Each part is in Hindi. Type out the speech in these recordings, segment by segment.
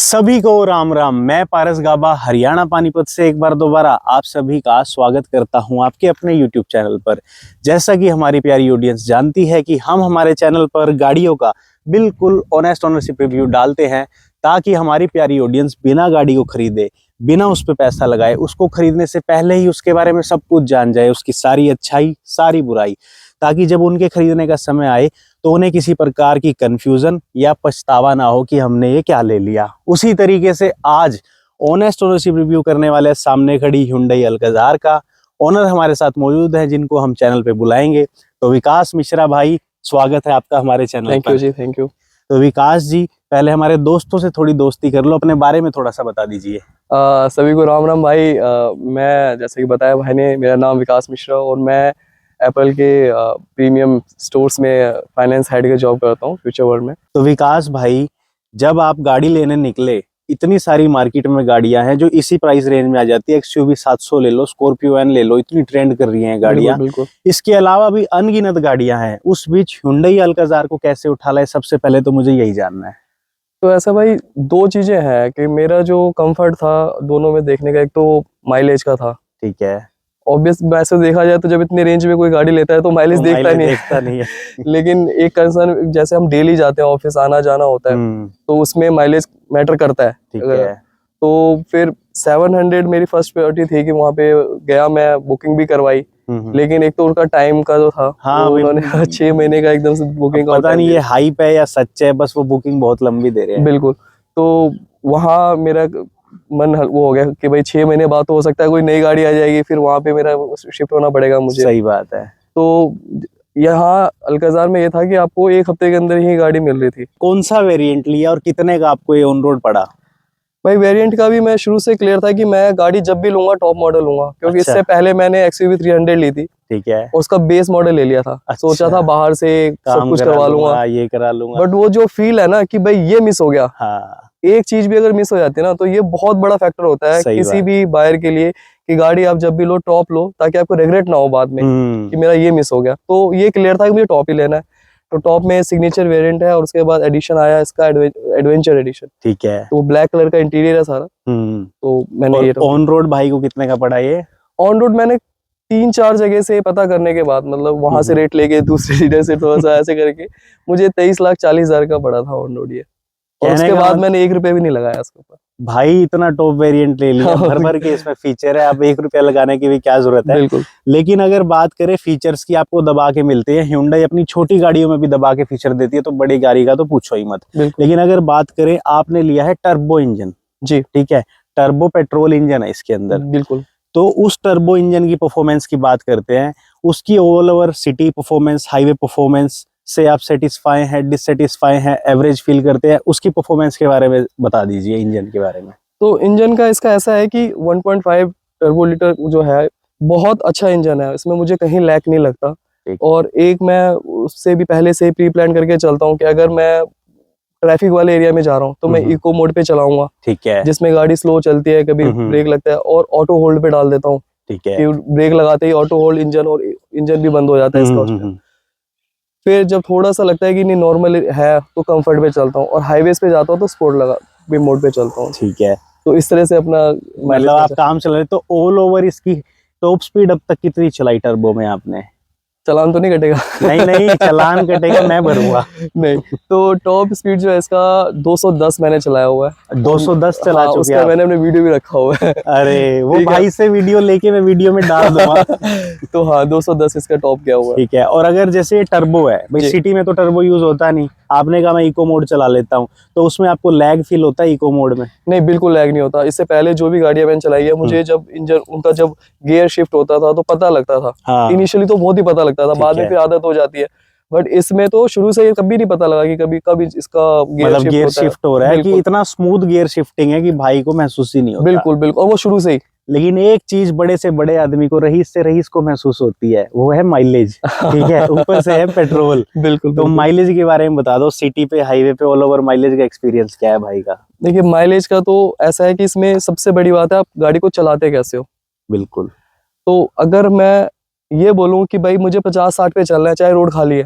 सभी को राम राम। मैं पारस गाबा हरियाणा पानीपत से एक बार दोबारा आप सभी का स्वागत करता हूं आपके अपने YouTube चैनल पर। जैसा कि हमारी प्यारी ऑडियंस जानती है कि हम हमारे चैनल पर गाड़ियों का बिल्कुल ऑनेस्ट ओनरशिप रिव्यू डालते हैं ताकि हमारी प्यारी ऑडियंस बिना गाड़ी को खरीदे, बिना उस पर पैसा लगाए, उसको खरीदने से पहले ही उसके बारे में सब कुछ जान जाए, उसकी सारी अच्छाई सारी बुराई, ताकि जब उनके खरीदने का समय आए तो उन्हें किसी प्रकार की कंफ्यूजन या पछतावा ना हो कि हमने ये क्या ले लिया। उसी तरीके से आज ऑनेस्ट ओनरशिप रिव्यू करने वाले सामने खड़ी Hyundai अल्काज़ार का ओनर हमारे साथ मौजूद है, जिनको हम चैनल पे बुलाएंगे। तो विकास मिश्रा भाई, स्वागत है आपका हमारे चैनल पर। थैंक यू जी, थैंक यू। तो विकास जी, पहले हमारे दोस्तों से थोड़ी दोस्ती कर लो, अपने बारे में थोड़ा सा बता दीजिए। सभी को राम राम भाई। मैं जैसे कि बताया भाई ने, मेरा नाम विकास मिश्रा और मैं एप्पल के प्रीमियम स्टोर्स में फाइनेंस हेड का जॉब करता हूँ फ्यूचर वर्ल्ड में। तो विकास भाई, जब आप गाड़ी लेने निकले, इतनी सारी मार्केट में गाड़ियां हैं जो इसी प्राइस रेंज में आ जाती है। XUV 700 ले लो, स्कॉर्पियो एन ले लो, इतनी ट्रेंड कर रही हैं गाड़ियां। बिल्कुल। इसके अलावा भी अनगिनत गाड़ियां हैं, उस बीच Hyundai अल्काज़ार को कैसे उठा लाए? सबसे पहले तो मुझे यही जानना है। तो ऐसा भाई, दो चीजें हैं कि मेरा जो कंफर्ट था दोनों में देखने का, एक तो माइलेज का था। ठीक है। ऑब्वियस वैसे देखा जाए तो जब इतने रेंज में कोई गाड़ी लेता है तो माइलेज देखता नहीं है। लेकिन एक कंसर्न, जैसे हम डेली जाते हैं, ऑफिस आना जाना होता है, तो उसमें माइलेज मैटर करता है। ठीक है। तो फिर 700 मेरी फर्स्ट प्रायोरिटी थी कि वहाँ पे गया, मैं बुकिंग भी करवाई। लेकिन एक तो उनका टाइम का जो था, हाँ, उन्होंने 6 महीने का एकदम से बुकिंग का, पता नहीं ये हाइप है या सच है, बस वो बुकिंग बहुत लंबी दे रहे हैं। बिल्कुल। तो वहाँ मेरा मन वो हो गया कि भाई 6 महीने बाद तो हो सकता है कोई नई गाड़ी आ जाएगी, फिर वहाँ पे मेरा शिफ्ट होना पड़ेगा मुझे। सही बात है। तो यहाँ अल्काज़ार में ये था कि आपको 1 हफ्ते के अंदर ही गाड़ी मिल रही थी। कौन सा वेरिएंट लिया और कितने का आपको ये ऑन रोड पड़ा? भाई वेरिएंट का भी मैं शुरू से क्लियर था कि मैं गाड़ी जब भी लूंगा टॉप मॉडल लूंगा, क्योंकि इससे पहले मैंने XUV 300 ली थी। ठीक है। और उसका बेस मॉडल ले लिया था। सोचा था बाहर से सब कुछ करवा लूंगा, ये करा लूंगा, बट वो जो फील है ना कि भाई ये मिस हो गया। हाँ। एक चीज भी अगर मिस हो जाती है ना तो ये बहुत बड़ा फैक्टर होता है किसी भी बायर के लिए, कि गाड़ी आप जब भी लो टॉप लो, ताकि आपको रिग्रेट ना हो बाद में कि मेरा ये मिस हो गया। तो ये क्लियर था कि मुझे टॉप ही लेना है। तो टॉप में सिग्नेचर वेरिएंट है और उसके बाद एडिशन आया इसका एडवेंचर एडिशन। ठीक है। तो ब्लैक कलर का इंटीरियर है सारा। तो मैंने ये ऑन रोड भाई को कितने का पड़ा ये? ऑन रोड मैंने 3-4 जगह से पता करने के बाद, मतलब वहां से रेट लेके दूसरे डीलर से थोड़ा सा ऐसे करके मुझे 23,40,000 का पड़ा था ऑन रोड ये। और उसके बाद मैंने 1 रुपया भी नहीं लगाया इसके ऊपर। भाई इतना टॉप वेरिएंट ले लिया, भर भर के इसमें फीचर है, अब 1 रुपया लगाने की भी क्या जरूरत है। बिल्कुल। लेकिन अगर बात करें फीचर्स की, आपको दबा के मिलते हैं। Hyundai अपनी छोटी गाड़ियों में भी दबा के फीचर देती है, तो बड़ी गाड़ी का तो पूछो ही मत। लेकिन अगर बात करें, आपने लिया है टर्बो इंजन जी, ठीक है, टर्बो पेट्रोल इंजन है इसके अंदर। बिल्कुल। तो उस टर्बो इंजन की परफॉर्मेंस की बात करते हैं, उसकी all over city performance, highway performance से आप सेटिस्फाई हैं, डिससेटिस्फाई हैं, एवरेज फील करते हैं? उसकी परफॉर्मेंस के बारे में बता दीजिए, इंजन के बारे में। तो इंजन का इसका ऐसा है कि 1.5 टर्बो लीटर जो है, बहुत अच्छा इंजन है, इसमें मुझे कहीं लैक नहीं लगता। और एक मैं उससे भी पहले से प्री प्लान करके चलता हूँ कि अगर मैं ट्रैफिक वाले एरिया में जा रहा हूँ तो मैं इको मोड पे चलाऊंगा। ठीक है। जिसमें गाड़ी स्लो चलती है, कभी ब्रेक लगता है, और ऑटो होल्ड पे डाल देता हूँ। ठीक है। ब्रेक लगाते ही ऑटो होल्ड इंजन, और इंजन भी बंद हो जाता है इसका उसमें। फिर जब थोड़ा सा लगता है कि नहीं नॉर्मल है, तो कंफर्ट पे चलता हूँ, और हाईवेज पे जाता हूँ तो स्पोर्ट लगा भी मोड पे चलता हूँ। ठीक है। तो इस तरह से अपना मतलब आप काम चला रहे। तो ऑल ओवर इसकी टॉप स्पीड अब तक कितनी चलाई टर्बो में आपने? चलान तो नहीं कटेगा? नहीं, चलान कटेगा, मैं भरूंगा। नहीं, तो टॉप स्पीड जो है इसका 210 मैंने चलाया हुआ है। 210 चला चुके हैं? उसका मैंने अपने वीडियो भी रखा हुआ है। अरे वो भाई से वीडियो लेके मैं वीडियो में डाल दूंगा। तो हाँ, 210 इसका टॉप गया हुआ है। ठीक है। और अगर जैसे टर्बो है भाई, सिटी में तो टर्बो यूज होता नहीं, आपने कहा मैं इको मोड चला लेता हूँ, तो उसमें आपको लैग फील होता है इको मोड में? नहीं, बिल्कुल लैग नहीं होता। इससे पहले जो भी गाड़ियां मैंने चलाई है, मुझे जब इंजन उनका जब गियर शिफ्ट होता था तो पता लगता था। हाँ। इनिशियली तो बहुत ही पता लगता था, बाद में फिर आदत हो जाती है। बट इसमें तो शुरू से कभी नहीं पता लगा कि कभी इसका गियर शिफ्ट हो रहा है, कि इतना स्मूथ गियर शिफ्टिंग है कि भाई को महसूस ही नहीं होता। बिल्कुल। और वो शुरू से ही। लेकिन एक चीज बड़े से बड़े आदमी को, रईस से रईस को महसूस होती है, वो है माइलेज। ठीक है। ऊपर से है पेट्रोल। बिल्कुल। तो माइलेज के बारे में बता दो, सिटी पे, हाईवे पे, ऑल ओवर माइलेज का एक्सपीरियंस क्या है भाई का? देखिए, माइलेज का तो ऐसा है कि इसमें सबसे बड़ी बात है आप गाड़ी को चलाते कैसे हो। बिल्कुल। तो अगर मैं ये बोलूं कि भाई मुझे 50-60 पे चलना है, चाहे रोड खाली है,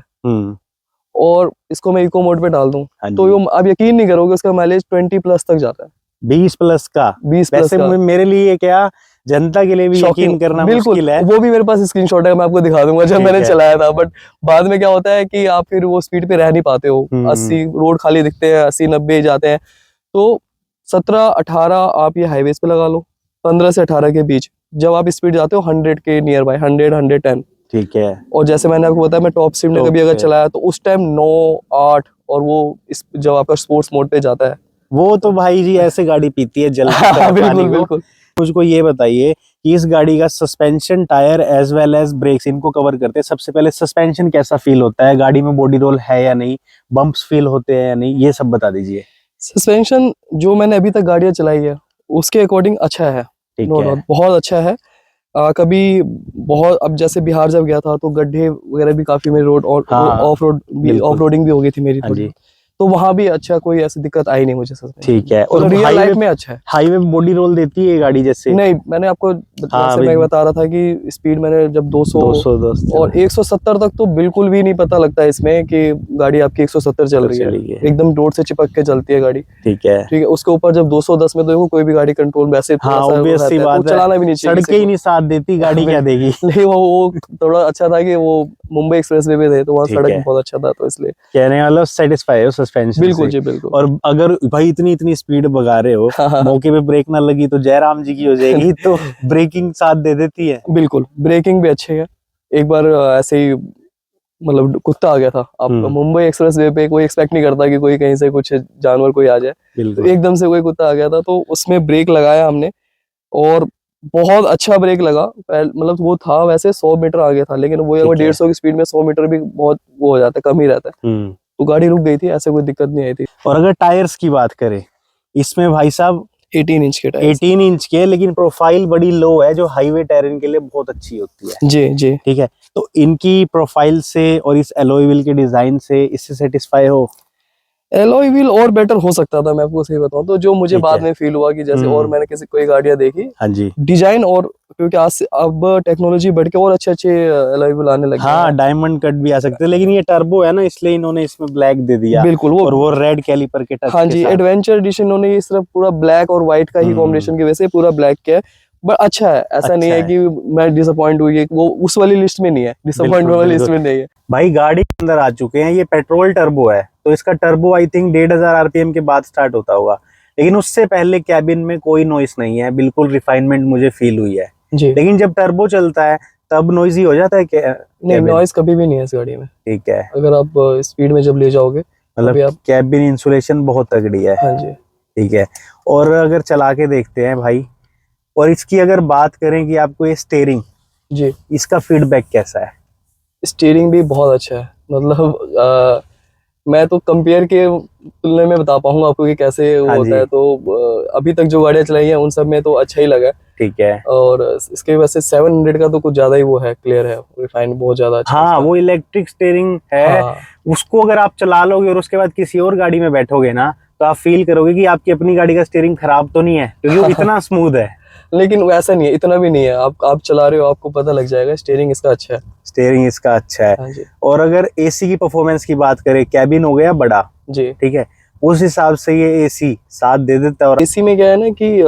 और इसको मैं इको मोड पे डाल दूं हाँ तो जी। ये आप यकीन नहीं करोगे, उसका माइलेज 20+ तक जाता है। 20 प्लस का? 20+ वैसे का। मेरे लिए क्या, जनता के लिए भी यकीन शॉकिंग, करना बिल्कुल। मुश्किल है। वो भी मेरे पास स्क्रीनशॉट है, मैं आपको दिखा दूंगा जब ठीक मैंने है। चलाया था। बट बाद में क्या होता है कि आप फिर वो स्पीड पे रह नहीं पाते हो। 80 रोड खाली दिखते हैं, 80-90 जाते हैं। तो 17-18 आप ये हाईवेज पे लगा लो, 15 से 18 के बीच। जब आप स्पीड जाते हो 100 के नियर बाय, 100-110। ठीक है। और जैसे मैंने आपको बताया, मैं टॉप स्पीड में टॉप कभी अगर पे। चलाया तो उस टाइम 9-8, और वो जब आपका स्पोर्ट्स मोड पे जाता है। वो तो भाई जी ऐसे गाड़ी पीती है जल की तरह पानी बिल्कुल को। बिल्कुल। मुझको ये बताइए कि इस गाड़ी का suspension, tyre as well as brakes, इनको कवर करते हैं। सबसे पहले सस्पेंशन कैसा फील होता है, गाड़ी में बॉडी रोल है या नहीं, बम्प्स फील होते हैं या नहीं, ये सब बता दीजिए। सस्पेंशन जो मैंने अभी तक गाड़ियां चलाई है उसके अकॉर्डिंग अच्छा है। ठीक नो है। डाउट बहुत अच्छा है। कभी बहुत, अब जैसे बिहार जब गया था तो गड्ढे वगैरह भी काफी मेरे रोड, और हाँ, ऑफ रोड भी, बिल्कुल। ऑफ रोडिंग भी हो गई थी मेरी हाँ थोड़ी। जी। तो वहां भी अच्छा, कोई ऐसी दिक्कत आई नहीं मुझे सस्पेंशन ठीक है। में। और मतलब रियल हाईवे, लाइफ में अच्छा है। हाईवे बॉडी रोल देती है ये गाड़ी जैसे? नहीं, मैंने आपको हाँ जैसे मैं बता रहा था कि स्पीड मैंने जब 200 और 170 तक तो बिल्कुल भी नहीं पता लगता इसमें कि गाड़ी आपकी 170 चल रही है। एकदम रोड से चिपक के चलती है गाड़ी। ठीक है। ठीक है। उसके ऊपर जब 210 में देखो कोई भी गाड़ी कंट्रोल वैसे थोड़ा हाँ, सा ऑब्वियस सी रहता है, बात वो है। चलाना भी नहीं चाहिए सड़कें ही नहीं साथ देती, गाड़ी क्या देगी। नहीं, वो थोड़ा अच्छा था कि वो मुंबई एक्सप्रेसवे पे थे तो वहाँ ठीक सड़क है। बहुत अच्छा था, तो इसलिए कहने वाला सेटिस्फाई हो सस्पेंशन बिल्कुल से। जी बिल्कुल। और अगर भाई इतनी स्पीड भगा रहे हो, हाँ। मौके पे ब्रेक ना लगी तो जयराम जी की हो जाएगी। तो ब्रेकिंग साथ दे देती है। बिल्कुल, ब्रेकिंग भी अच्छी है। एक बार ऐसे ही मतलब कुत्ता आ गया था। आप मुंबई एक्सप्रेसवे पे कोई एक्सपेक्ट नहीं करता कि कोई कहीं से कुछ जानवर कोई आ जाए, तो एकदम से कोई कुत्ता आ गया था, तो उसमें ब्रेक लगाया हमने और बहुत अच्छा ब्रेक लगा। मतलब वो था वैसे 100 मीटर आगे था, लेकिन वो 150 की स्पीड में 100 मीटर भी बहुत वो हो जाता है, कम ही रहता है। तो गाड़ी रुक गई थी, ऐसे कोई दिक्कत नहीं आई थी। और अगर टायर्स की बात करें, इसमें भाई साहब 18 इंच के टायर। 18 इंच के, लेकिन प्रोफाइल बड़ी लो है, जो हाईवे टेरेन के लिए बहुत अच्छी होती है। जी जी। ठीक है। तो इनकी प्रोफाइल से और इस एलॉय व्हील के डिजाइन से इससे सेटिस्फाई हो? एलॉय व्हील और बेटर हो सकता था, मैं आपको सही बताऊं तो। जो मुझे बाद में फील हुआ कि जैसे और मैंने किसी कोई गाड़ियां देखी, हाँ जी, डिजाइन, और क्योंकि आज से अब टेक्नोलॉजी बढ़ के और अच्छे एलॉय व्हील आने लगे हाँ, हैं। डायमंड कट भी आ सकते हैं, लेकिन ये टर्बो है ना, इसलिए इन्होंने इसमें ब्लैक दे दिया। बिल्कुल। और वो रेड कैलिपर के टच हाँ के जी, साथ। एडवेंचर एडिशन उन्होंने ये सिर्फ पूरा ब्लैक और व्हाइट का ही कॉम्बिनेशन की वजह से पूरा ब्लैक किया है। बट अच्छा है, ऐसा नहीं है कि मैं डिसअपॉइंट हुई, वो उस वाली लिस्ट में नहीं है, डिसअपॉइंटमेंट वाली लिस्ट में नहीं है। भाई गाड़ी के अंदर आ चुके हैं, ये पेट्रोल टर्बो है, तो इसका टर्बो आई थिंक 1500 आरपीएम के बाद स्टार्ट होता होगा, लेकिन उससे पहले कैबिन में कोई नॉइस नहीं है, बिल्कुल रिफाइनमेंट मुझे फील हुई है जी। लेकिन जब टर्बो चलता है तब नॉइजी हो जाता है क्या? नहीं, नॉइस कभी भी नहीं है इस गाड़ी में। ठीक है। अगर आप स्पीड में जब ले जाओगे, मतलब कैबिन इंसुलेशन बहुत तगड़ी है। हाँ जी। ठीक है। और अगर चला के देखते हैं भाई, और इसकी अगर बात करें कि आपको ये स्टीयरिंग जी, इसका फीडबैक कैसा है? स्टीयरिंग भी बहुत अच्छा है। मतलब मैं तो कंपेयर के तुलना में बता पाऊंगा आपको कि कैसे वो होता है। तो अभी तक जो गाड़ियां चलाई हैं उन सब में तो अच्छा ही लगा। ठीक है। और इसके वैसे 700 का तो कुछ ज्यादा ही वो है, क्लियर है, रिफाइन बहुत ज्यादा अच्छा। हाँ, वो इलेक्ट्रिक स्टीयरिंग है। हाँ। उसको अगर आप चला लोगे और उसके बाद किसी और गाड़ी में बैठोगे ना, तो आप फील करोगे कि आपकी अपनी गाड़ी का स्टीयरिंग खराब तो नहीं है, क्योंकि वो इतना स्मूथ है। लेकिन वैसा नहीं है, इतना भी नहीं है। आप चला रहे हो, आपको पता लग जाएगा, स्टीयरिंग इसका अच्छा है। स्टीयरिंग इसका अच्छा है। हाँ जी। और अगर एसी की परफॉर्मेंस की बात करें, कैबिन हो गया बड़ा, जी, ठीक है, उस हिसाब से ये एसी साथ दे देता है। और एसी में क्या है ना कि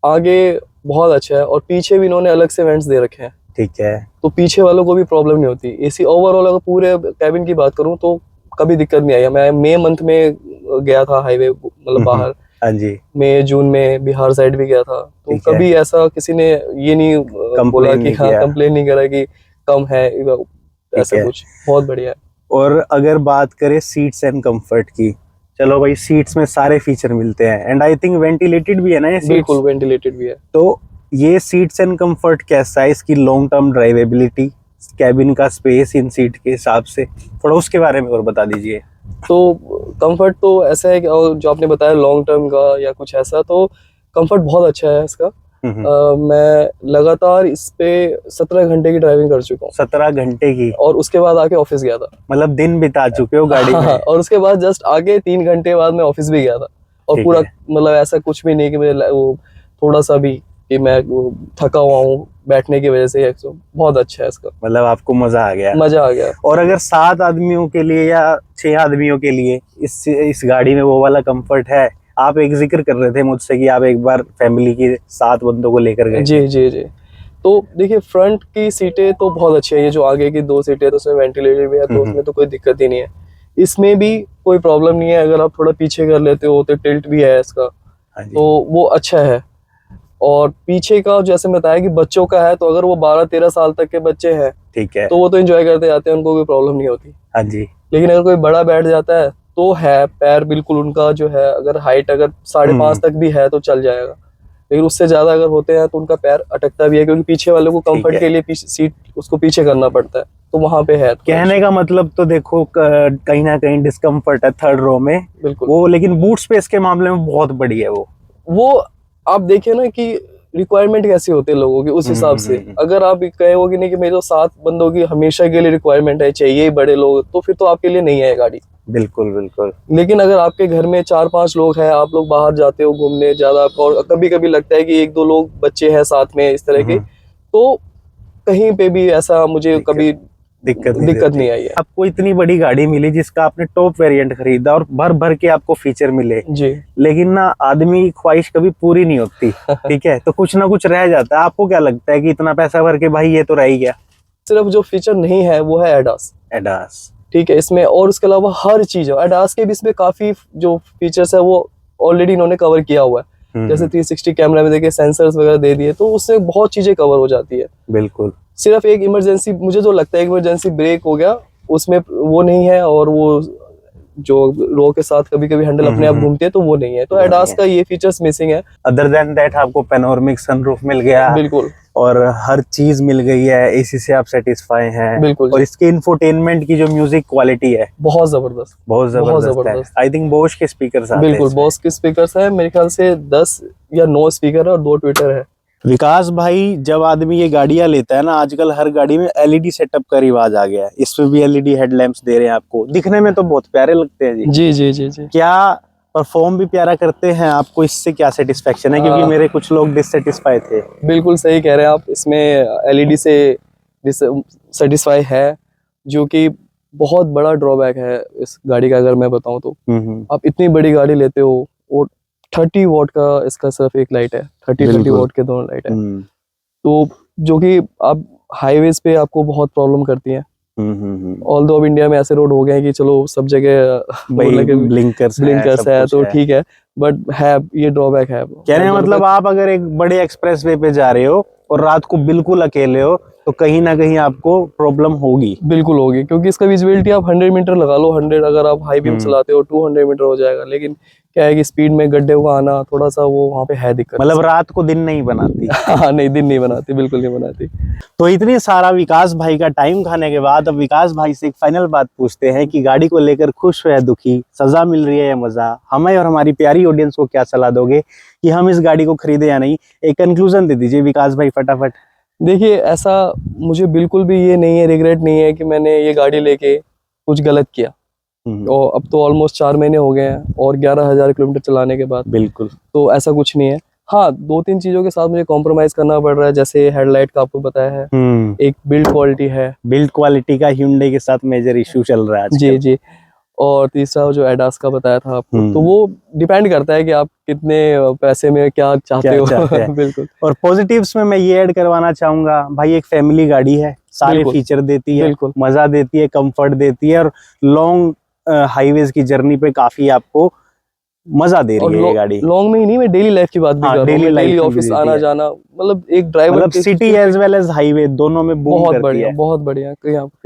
आगे बहुत अच्छा है और पीछे भी इन्होंने अलग से वेंट्स दे रखे हैं। ठीक है। तो पीछे वालों को भी प्रॉब्लम नहीं होती। एसी ओवरऑल अगर पूरे कैबिन की बात करूं तो कभी दिक्कत नहीं आई। मैं मई मंथ में गया था हाईवे, मतलब बाहर। हाँ जी। मई जून में बिहार साइड भी गया था, तो कभी ऐसा किसी ने ये नहीं बोला कि हाँ, कंप्लेन नहीं करा कि कम है, ऐसा कुछ। बहुत बढ़िया है। और अगर बात करें सीट्स एंड कंफर्ट की, चलो भाई, सीट्स में सारे फीचर मिलते हैं, एंड आई थिंक वेंटिलेटेड भी है ना ये सीट्स? बिल्कुल वेंटिलेटेड भी है। तो ये सीट्स एंड कंफर्ट कैसा है, इसकी लॉन्ग टर्म ड्राइवेबिलिटी, कैबिन का स्पेस इन सीट के हिसाब से, थोड़ा उसके बारे में और बता दीजिए। तो कंफर्ट तो ऐसा है कि, और जो आपने बताया लॉन्ग टर्म का या कुछ ऐसा, तो कंफर्ट बहुत अच्छा है इसका। मैं लगातार इस पे 17 घंटे की ड्राइविंग कर चुका हूँ। 17 घंटे की? और उसके बाद आके ऑफिस गया था। मतलब दिन बिता चुके हो गाड़ी में? और उसके बाद जस्ट आगे 3 घंटे बाद मैं ऑफिस भी गया था। और पूरा मतलब ऐसा कुछ भी नहीं कि मैं वो थोड़ा सा भी कि मैं थका हुआ हूँ बैठने की वजह से। बहुत अच्छा है इसका, मतलब आपको मजा आ गया? मजा आ गया। और अगर 7 आदमियों के लिए या 6 आदमियों के लिए इस गाड़ी में वो वाला कंफर्ट है? आप एक जिक्र कर रहे थे मुझसे कि आप एक बार फैमिली के 7 बंदों को लेकर गए। जी जी जी। तो देखिए फ्रंट की सीटें तो बहुत अच्छी है, ये जो आगे की 2 सीटें तो उसमें वेंटिलेटर भी है, तो उसमें तो कोई दिक्कत ही नहीं है। इसमें भी कोई प्रॉब्लम नहीं है, अगर आप थोड़ा पीछे कर लेते हो तो टिल्ट भी है इसका, हाँ जी। तो वो अच्छा है। और पीछे का जैसे बताया कि बच्चों का है, तो अगर वो 12-13 साल तक के बच्चे हैं ठीक है। तो वो तो एंजॉय करते जाते हैं, उनको कोई प्रॉब्लम नहीं होती। हाँ जी। लेकिन अगर कोई बड़ा बैठ जाता है तो है, पैर बिल्कुल उनका जो है, अगर हाइट अगर 5.5 तक भी है तो चल जाएगा, लेकिन उससे ज्यादा अगर होते हैं तो उनका पैर अटकता भी है, क्योंकि पीछे वाले को कंफर्ट के लिए सीट उसको पीछे करना पड़ता है, तो वहां पे है। कहने का मतलब तो देखो कहीं ना कहीं डिस्कम्फर्ट है 3rd रो में, बिल्कुल वो लेकिन बूट स्पेस के मामले में बहुत बड़ी है वो आप देखिए ना कि रिक्वायरमेंट कैसी होती है लोगों की, उस हिसाब से। अगर आप कहे हो कि नहीं कि मेरे 7 बंदों की हमेशा के लिए रिक्वायरमेंट है, चाहिए ही बड़े लोग, तो फिर तो आपके लिए नहीं है गाड़ी। बिल्कुल बिल्कुल। लेकिन अगर आपके घर में 4-5 लोग हैं, आप लोग बाहर जाते हो घूमने ज्यादा, और कभी कभी लगता है कि 1-2 लोग बच्चे हैं साथ में इस तरह के, तो कहीं पे भी ऐसा मुझे कभी दिक्कत नहीं आई है। आपको इतनी बड़ी गाड़ी मिली जिसका आपने टॉप वेरिएंट खरीदा और भर भर के आपको फीचर मिले जी, लेकिन ना आदमी की ख्वाहिश कभी पूरी नहीं होती। ठीक है, तो कुछ ना कुछ रह जाता है। आपको क्या लगता है कि इतना पैसा भर के भाई ये तो रह ही गया? सिर्फ जो फीचर नहीं है वो है एडास। ठीक है, इसमें और उसके अलावा हर चीज है। एडास के भी इसमें काफी जो फीचर्स है वो ऑलरेडी इन्होंने कवर किया हुआ है, जैसे 360 कैमरा में देखिए सेंसर्स वगैरह दे दिए, तो उससे बहुत चीजें कवर हो जाती है। बिल्कुल। सिर्फ एक इमरजेंसी, मुझे जो लगता है इमरजेंसी ब्रेक हो गया उसमें वो नहीं है, और वो जो रो के साथ कभी कभी हैंडल अपने आप घूमती है तो वो नहीं है, तो एडास का ये फीचर्स मिसिंग है। अदर देन दैट आपको पैनोरामिक सनरूफ मिल गया, बिल्कुल, और हर चीज मिल गई है, एसी से आप सेटिस्फाई हैं। बिल्कुल। और इसके इंफोटेनमेंट की जो म्यूजिक क्वालिटी है बहुत जबरदस्त, बहुत जबरदस्त है। आई थिंक बोश के स्पीकर्स आते हैं। बिल्कुल, बोस के स्पीकर्स है, मेरे ख्याल से 10 या 9 स्पीकर है और 2 ट्विटर है। विकास भाई, जब आदमी ये गाड़ियां लेता है ना, आजकल हर गाड़ी में एलईडी सेटअप का रिवाज आ गया है, इसमें भी एलईडी हेडलैम्प्स दे रहे हैं आपको, दिखने में तो बहुत प्यारे लगते हैं जी। जी जी जी जी। क्या परफॉर्म भी प्यारा करते हैं? आपको इससे क्या सेटिस्फेक्शन है? क्योंकि मेरे कुछ लोग डिससेटिस्फाई थे। बिल्कुल सही कह रहे हैं आप, इसमें एलईडी से सेटिस्फाई है, जो कि बहुत बड़ा ड्रॉबैक है इस गाड़ी का अगर मैं बताऊं तो। आप इतनी बड़ी गाड़ी लेते हो और 30 वॉट का इसका सिर्फ एक लाइट है, 30 वॉट के दोनों लाइट है, तो जो कि आप हाईवेज पे आपको बहुत प्रॉब्लम करती है। ऑल्दो अब इंडिया में ऐसे रोड हो गए हैं कि चलो सब जगह ब्लिंकर्स है तो ठीक है, बट है ये ड्रॉबैक है। कहने का मतलब आप अगर एक बड़े एक्सप्रेसवे पे जा रहे हो और रात को बिल्कुल अकेले हो तो कहीं ना कहीं आपको प्रॉब्लम होगी। बिल्कुल होगी, क्योंकि इसका विजिबिलिटी आप 100 मीटर लगा लो, 100 अगर आप हाई बीम चलाते हो 200 मीटर हो जाएगा, लेकिन क्या है कि स्पीड में गड्ढे को आना थोड़ा सा वो वहाँ पे है दिक्कत। मतलब रात को दिन नहीं बनाती। हाँ नहीं, दिन नहीं बनाती, बिल्कुल नहीं बनाती। तो इतनी सारा विकास भाई का टाइम खाने के बाद अब विकास भाई से एक फाइनल बात पूछते हैं कि गाड़ी को लेकर खुश हो या दुखी, सजा मिल रही है या मजा, हमें और हमारी प्यारी ऑडियंस को क्या सलाह दोगे कि हम इस गाड़ी को खरीदे या नहीं? एक कंक्लूजन दे दीजिए विकास भाई फटाफट। देखिए, ऐसा मुझे बिल्कुल भी ये नहीं है, रिग्रेट नहीं है कि मैंने ये गाड़ी लेके कुछ गलत किया। और अब तो ऑलमोस्ट 4 महीने हो गए हैं और 11,000 किलोमीटर चलाने के बाद। बिल्कुल, तो ऐसा कुछ नहीं है। हाँ, 2-3 चीजों के साथ मुझे कॉम्प्रोमाइज करना पड़ रहा है, जैसे हेडलाइट का आपको बताया है, एक बिल्ड क्वालिटी है, बिल्ड क्वालिटी का Hyundai के साथ मेजर इशू चल रहा है आजकल। जी जी। और तीसरा जो एडास का बताया था आपको, तो वो डिपेंड करता है कि आप कितने पैसे में क्या चाहते हो। बिल्कुल। और पॉजिटिव्स में मैं ये ऐड करवाना चाहूंगा भाई, एक फैमिली गाड़ी है, सारे फीचर देती है, मजा देती है, कंफर्ट देती है, और लॉन्ग हाईवेज की जर्नी पे काफी आपको मजा दे रही है ये गाड़ी। लॉन्ग में ही नहीं, मैं डेली लाइफ की बात भी कर रहा हूं, डेली ऑफिस आना जाना, मतलब एक ड्राइवर, मतलब city as well as highway दोनों में बूम बहुत करती बढ़िया, है। बहुत बढ़िया।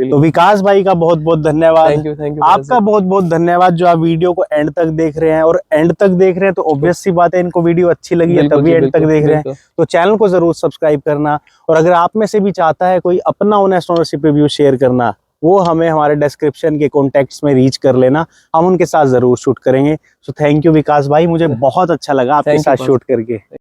तो विकास भाई का बहुत बहुत धन्यवाद। थैंक यू आपका बहुत बहुत धन्यवाद जो आप वीडियो को एंड तक देख रहे हैं, और एंड तक देख रहे हैं तो ऑब्वियस सी बात है इनको वीडियो अच्छी लगी है तभी एंड तक देख रहे हैं, तो चैनल को जरूर सब्सक्राइब करना। और अगर आप में से भी चाहता है कोई अपना ऑनेस्ट ओनरशिप रिव्यू शेयर करना, वो हमें हमारे डिस्क्रिप्शन के कॉन्टेक्ट्स में रीच कर लेना, हम उनके साथ जरूर शूट करेंगे। सो थैंक यू विकास भाई, मुझे बहुत अच्छा लगा आपके साथ शूट करके।